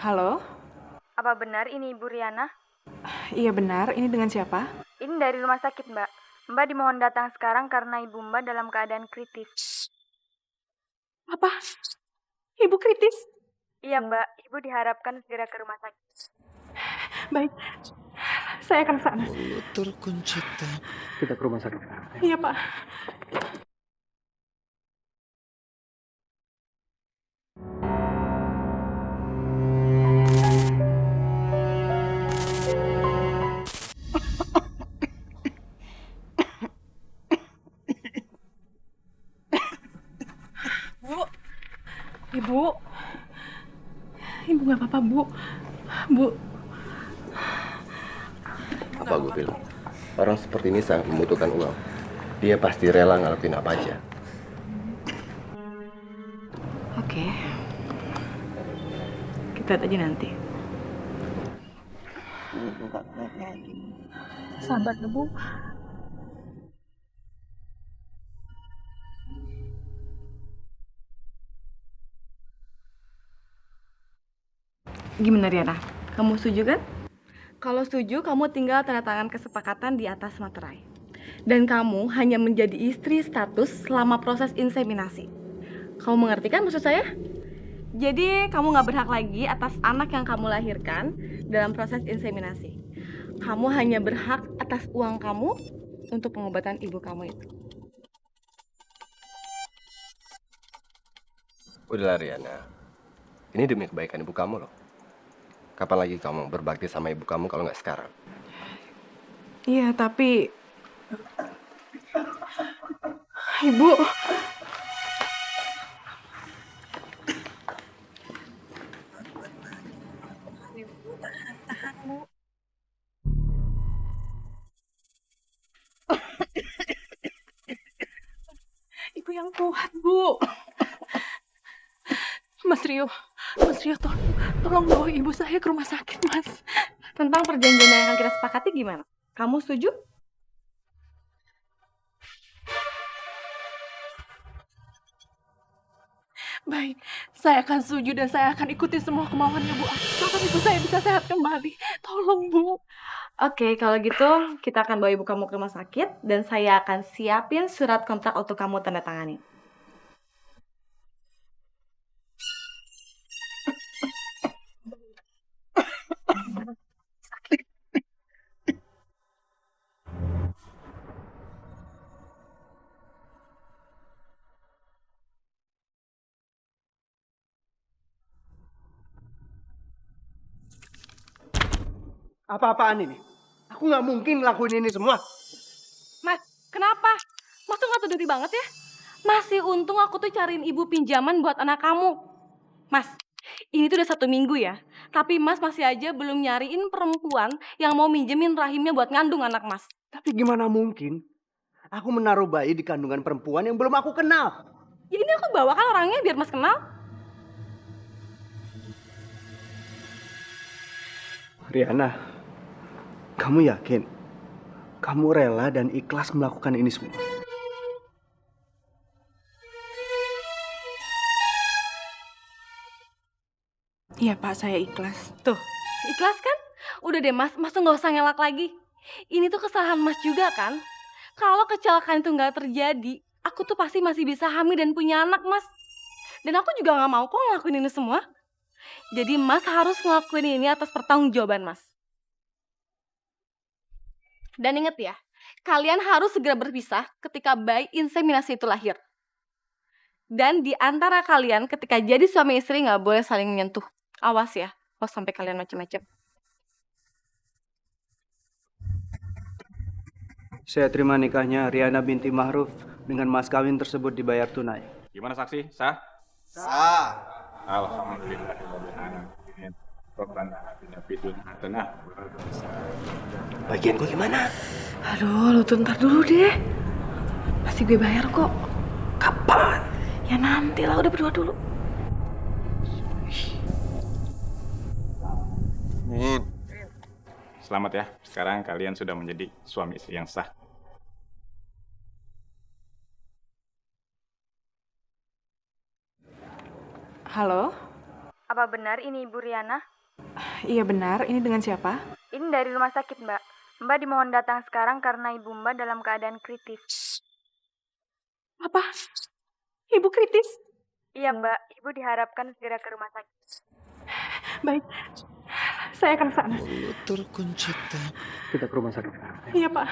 Halo? Apa benar ini Ibu Riana? Iya benar, ini dengan siapa? Ini dari rumah sakit, Mbak. Mbak dimohon datang sekarang karena ibu Mbak dalam keadaan kritis. Apa? Ibu kritis? Iya, Mbak. Ibu diharapkan segera ke rumah sakit. Baik, saya akan ke sana. Kita ke rumah sakit. Iya Pak. Bu, Ibu. Ibu nggak apa-apa, Bu. Bu, Apa gue bilang? Orang seperti ini sangat membutuhkan uang. Dia pasti rela ngelakuin apa aja. oke. Kita lihat aja nanti. Sabar, Bu. Gimana, Riana? Kamu setuju kan? Kalau setuju, kamu tinggal tanda tangan kesepakatan di atas materai. Dan kamu hanya menjadi istri status selama proses inseminasi. Kamu mengerti kan maksud saya? Jadi, kamu nggak berhak lagi atas anak yang kamu lahirkan dalam proses inseminasi. Kamu hanya berhak atas uang kamu untuk pengobatan ibu kamu itu. Udahlah Riana. Ini demi kebaikan ibu kamu loh. Kapan lagi kamu berbakti sama ibu kamu kalau nggak sekarang? Iya, tapi... Ibu... Ibu yang kuat, Bu. Mas Rio, tolong bawa ibu saya ke rumah sakit, Mas. Tentang perjanjian yang akan kita sepakati gimana? Kamu setuju? Baik, saya akan setuju dan saya akan ikuti semua kemauannya Bu. Agar ibu saya bisa sehat kembali. Tolong, Bu. Oke, kalau gitu kita akan bawa ibu kamu ke rumah sakit dan saya akan siapin surat kontrak untuk kamu tanda tangani. Apa-apaan ini? Aku nggak mungkin ngelakuin ini semua. Mas, kenapa? Mas tuh nggak tahu diri banget ya? Masih untung aku tuh cariin ibu pinjaman buat anak kamu. Mas, ini tuh udah 1 minggu ya. Tapi Mas masih aja belum nyariin perempuan yang mau minjemin rahimnya buat ngandung anak Mas. Tapi gimana mungkin aku menaruh bayi di kandungan perempuan yang belum aku kenal? Ya ini aku bawakan orangnya biar Mas kenal. Riana, kamu yakin? Kamu rela dan ikhlas melakukan ini semua? Iya Pak, saya ikhlas. Tuh, ikhlas kan? Udah deh Mas, Mas tuh nggak usah ngelak lagi. Ini tuh kesalahan Mas juga kan? Kalau kecelakaan itu nggak terjadi, aku tuh pasti masih bisa hamil dan punya anak Mas. Dan aku juga nggak mau kok ngelakuin ini semua. Jadi Mas harus ngelakuin ini atas pertanggungjawaban Mas. Dan inget ya, kalian harus segera berpisah ketika bayi inseminasi itu lahir. Dan di antara kalian ketika jadi suami istri nggak boleh saling menyentuh. Awas ya, kalau sampai kalian macam-macam. Saya terima nikahnya Riana binti Mahruf dengan mas kawin tersebut dibayar tunai. Gimana saksi? Sah? Sah. Alhamdulillah. Bagian gue gimana? Aduh, lu tuh ntar dulu deh. Pasti gue bayar kok. Kapan? Ya nanti lah, udah berdua dulu. Selamat ya, sekarang kalian sudah menjadi suami istri yang sah. Halo? Apa benar ini Ibu Riana? Iya benar, ini dengan siapa? Ini dari rumah sakit, Mbak. Mbak dimohon datang sekarang karena ibu Mbak dalam keadaan kritis. Apa? Ibu kritis? Iya, Mbak. Ibu diharapkan segera ke rumah sakit. Baik, saya akan ke sana. Kita ke rumah sakit. Iya Pak.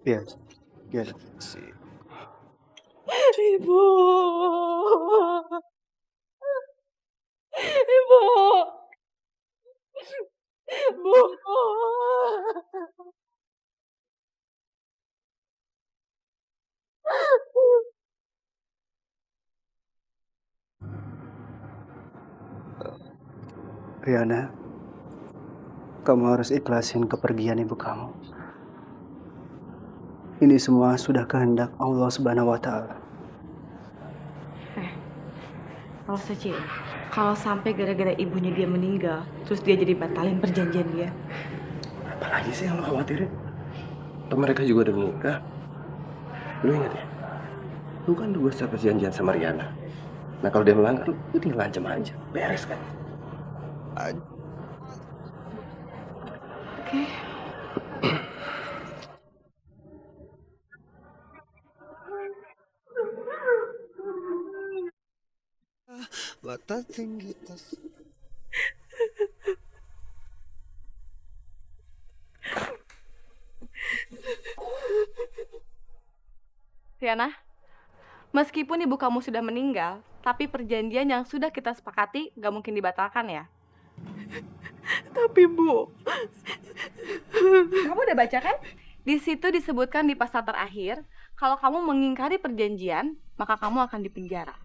Iya. Iya. Ibu. Ibu. Bu. Riana, kamu harus ikhlasin kepergian ibu kamu. Ini semua sudah kehendak Allah Subhanahu wa Ta'ala. Kalau saja ya, kalau sampai gara-gara ibunya dia meninggal, terus dia jadi batalin perjanjian dia. Apalagi sih yang lo khawatirin? Atau mereka juga udah menikah? Lu ingat ya? Lu kan udah siap perjanjian sama Riana. Nah kalau dia melanggar, lu tinggal ancam aja. Beres kan? Oke. Riana, meskipun ibu kamu sudah meninggal, tapi perjanjian yang sudah kita sepakati gak mungkin dibatalkan ya. Tapi Bu, Kamu udah baca kan? Di situ disebutkan di pasal terakhir, kalau kamu mengingkari perjanjian, maka kamu akan dipenjara.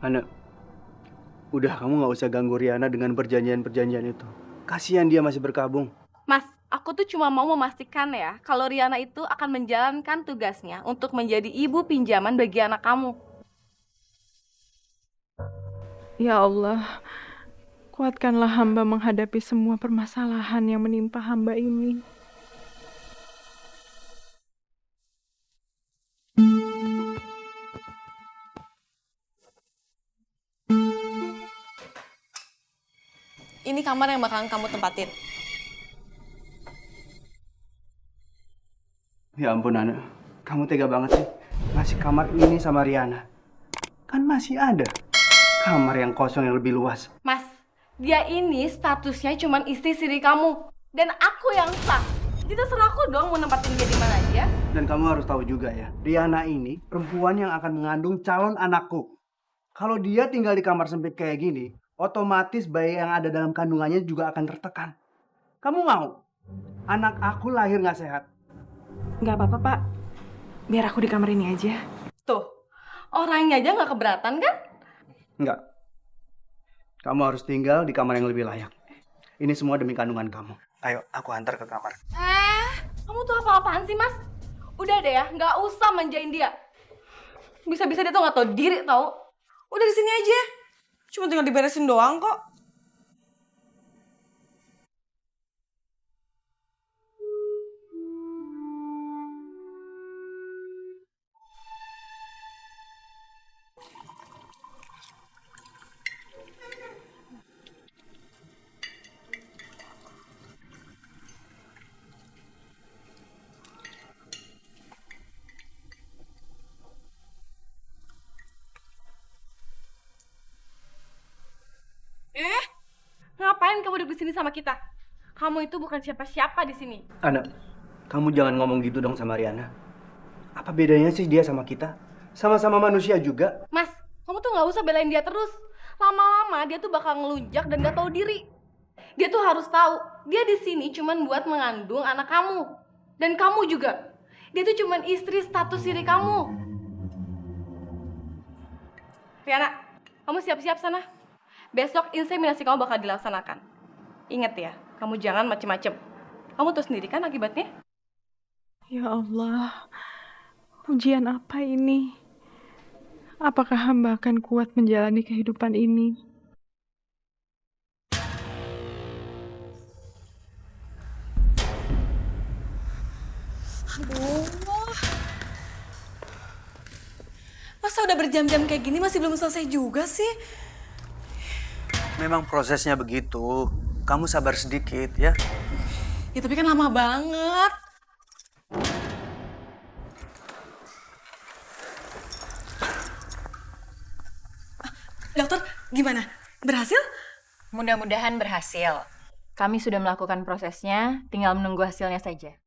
Anak, udah kamu nggak usah ganggu Riana dengan perjanjian-perjanjian itu. Kasihan dia masih berkabung. Mas, aku tuh cuma mau memastikan ya, kalau Riana itu akan menjalankan tugasnya untuk menjadi ibu pinjaman bagi anak kamu. ya Allah, kuatkanlah hamba menghadapi semua permasalahan yang menimpa hamba ini. Ini kamar yang bakalan kamu tempatin. Ya ampun Anak, kamu tega banget sih ngasih kamar ini sama Riana. Kan masih ada kamar yang kosong yang lebih luas. Mas, dia ini statusnya cuma istri siri kamu. Dan aku yang sah. Jadi terserah aku dong mau nempatin dia di mana aja. Dan kamu harus tahu juga ya, Riana ini perempuan yang akan mengandung calon anakku. Kalau dia tinggal di kamar sempit kayak gini, otomatis bayi yang ada dalam kandungannya juga akan tertekan. Kamu mau anak aku lahir nggak sehat? Nggak apa-apa Pak, biar aku di kamar ini aja. Tuh, orangnya aja nggak keberatan kan? Enggak. Kamu harus tinggal di kamar yang lebih layak. Ini semua demi kandungan kamu. Ayo, aku antar ke kamar. Kamu tuh apa-apaan sih, Mas? Udah deh ya, nggak usah manjain dia. Bisa-bisa dia tuh nggak tahu diri tau. Udah di sini aja. Cuma tinggal diberesin doang kok. Ngapain kamu duduk di sini sama kita? Kamu itu bukan siapa-siapa di sini. Anak, kamu jangan ngomong gitu dong sama Riana. Apa bedanya sih dia sama kita? Sama-sama manusia juga. Mas, kamu tuh nggak usah belain dia terus. Lama-lama dia tuh bakal ngelunjak dan nggak tahu diri. Dia tuh harus tahu, dia di sini cuman buat mengandung anak kamu. Dan kamu juga. Dia tuh cuman istri status siri kamu. Riana, kamu siap-siap sana. Besok inseminasi kamu bakal dilaksanakan. Ingat ya, kamu jangan macem-macem. Kamu tahu sendiri kan akibatnya? Ya Allah, ujian apa ini? Apakah hamba akan kuat menjalani kehidupan ini? Aduh. Masa udah berjam-jam kayak gini masih belum selesai juga sih? Memang prosesnya begitu. Kamu sabar sedikit ya. Ya tapi kan lama banget. Dokter, gimana? Berhasil? Mudah-mudahan berhasil. Kami sudah melakukan prosesnya, tinggal menunggu hasilnya saja.